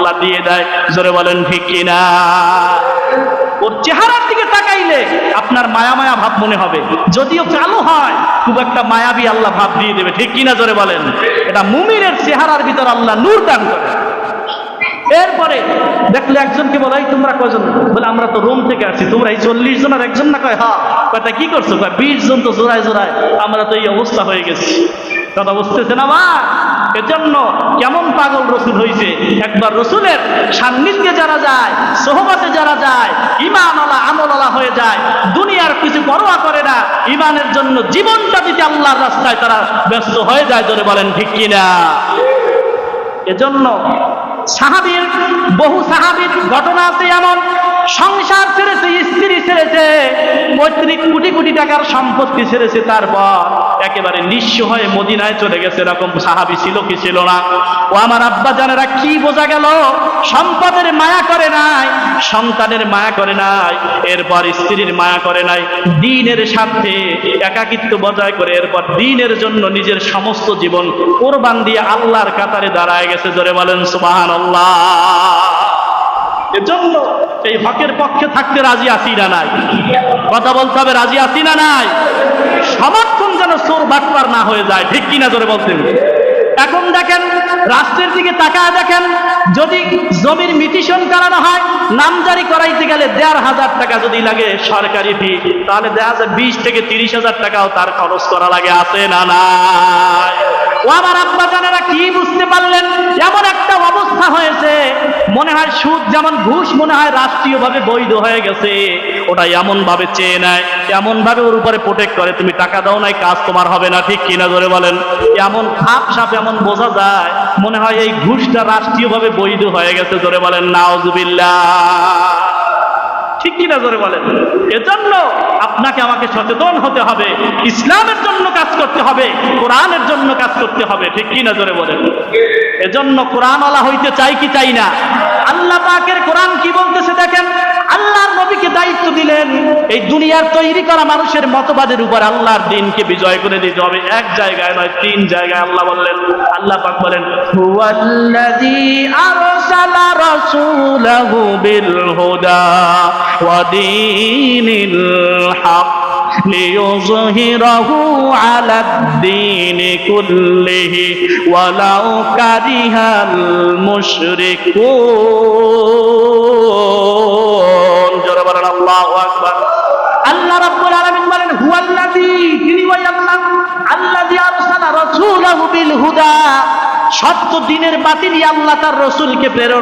আল্লাহ দিয়ে দেয়। জোরে বলেন ঠিক কিনা? ওর চেহারার দিকে তাকাইলে আপনার মায়া মায়া ভাব মনে হবে, যদিও কালো হয় খুব একটা মায়াবী আল্লাহ ভাব দিয়ে দেবে। ঠিক কিনা? জোরে বলেন। এটা মুমিনের চেহারার ভিতর আল্লাহ নূর দান করে। এরপরে দেখলে একজনকে বলে, তোমরা কয়জন? বলে আমরা তো রোম থেকে আসছি। তোমরা এই 40 জনের একজন না? কয় হ্যাঁ। কয়টা কি করছো? কয় 20 জন তো জোড়ায় জোড়ায় আমরা তো এই অবস্থা হয়ে গেছি। কথা বুঝতেছে না? মা এজন্য কেমন পাগল রসুল হয়েছে। একবার রসুলের সান্নিধ্যে যারা যায়, সোহবতে যারা যায়, ঈমানওয়ালা আমলওয়ালা হয়ে যায়, দুনিয়ার কিছু পরোয়া করে না, ঈমানের জন্য জীবনটা দিতে আল্লাহর রাস্তায় তারা ব্যস্ত হয়ে যায়। জোরে বলেন ঠিক কিনা? এজন্য সাহাবীর বহু সাহাবীর ঘটনা আছে এমন, সংসার ছেড়েছে, স্ত্রী ছেড়েছে, 35 কোটি কোটি টাকার সম্পত্তি ছেড়েছে, তারপর একেবারে নিঃস্ব হয়ে মদিনায় চলে গেছে। এরকম সাহাবী ছিল কি ছিল না? ও আমার আব্বা জানেরা, কি বোঝা গেল? সম্পদের মায়া করে নাই, সন্তানের মায়া করে নাই, এরপর স্ত্রীর মায়া করে নাই, দ্বীনের স্বার্থে একাকিত্ব বজায় করে এরপর দ্বীনের জন্য নিজের সমস্ত জীবন কোরবান দিয়ে আল্লাহর কাতারে দাঁড়ায় গেছে। জোরে বলেন সুবহানাল্লাহ। এজন্য এই হকের পক্ষে থাকতে রাজি আছি না নাই? কথা বলতে হবে, রাজি আছি না নাই? সমর্থন যেন চোর বাটপার না হয়ে যায়। ঠিক কিনা? জোরে বলতেন। এখন দেখেন, রাষ্ট্রের দিকে তাকায় দেখেন, যদি জমির মিটিশন করানো হয়, নামজারি করাইতে গেলে 1,500 টাকা যদি লাগে সরকারি ফি, তাহলে দেখা যায় 20 থেকে 30,000 টাকাও তার খরচ করা লাগে। আছে না নাই? ও আমার আব্বা জানেরা, কি বুঝতে পারলেন? এমন একটা অবস্থা হয়েছে, মনে হয় সুদ যেমন ঘুষ মনে হয় রাষ্ট্রীয়ভাবে বৈধ হয়ে গেছে। ওটা এমন ভাবে চেয়ে নেয়, এমন ভাবে ওর উপরে প্রোটেক্ট করে, তুমি টাকা দাও নাই কাজ তোমার হবে না। ঠিক কিনা? ধরে বলেন। এমন খাপ সাপ এমন বোঝা যায়, মনে হয় এই ঘুষটা রাষ্ট্রীয়ভাবে বৈধ হয়ে গেছে। ধরে বলেন নাউজুবিল্লাহ। ঠিক কিনা? জোরে বলেন। এজন্য আপনাকে আমাকে সচেতন হতে হবে, ইসলামের জন্য কাজ করতে হবে, কোরআনের জন্য কাজ করতে হবে। ঠিক কিনা? জোরে বলেন। এজন্য কোরআনওয়ালা হইতে চাই কি চাই না? আল্লাহ পাকের কোরআন কি বলতেছে দেখেন। আল্লাহর নবীকে দায়িত্ব দিলেন এই দুনিয়ার তৈরি করা মানুষের মতবাদের উপর আল্লাহর দ্বীনকে বিজয় করে দিতে হবে। এক জায়গায় নয়, 3 জায়গায় আল্লাহ বললেন। আল্লাহ পাক বলেন, হুয়াল্লাযী আরসালা রাসূলাহু বিল হুদা ওয়া দীনিল হক লিইয়ুযহিরাহু আলাদ-দীনি কুল্লিহি ওয়ালাউ কারিহাল মুশরিকুন। জোরে বলেন আল্লাহু আকবার। আল্লাহ রাব্বুল আলামিন বলেন, হুয়াল্লাযী, তিনি ওই আল্লাহ, আল্লাযী আরসালা রাসূলাহু বিল হুদা, সত্য দ্বীনের বাতি নিয়ে আল্লাহ তার রাসূলকে প্রেরণ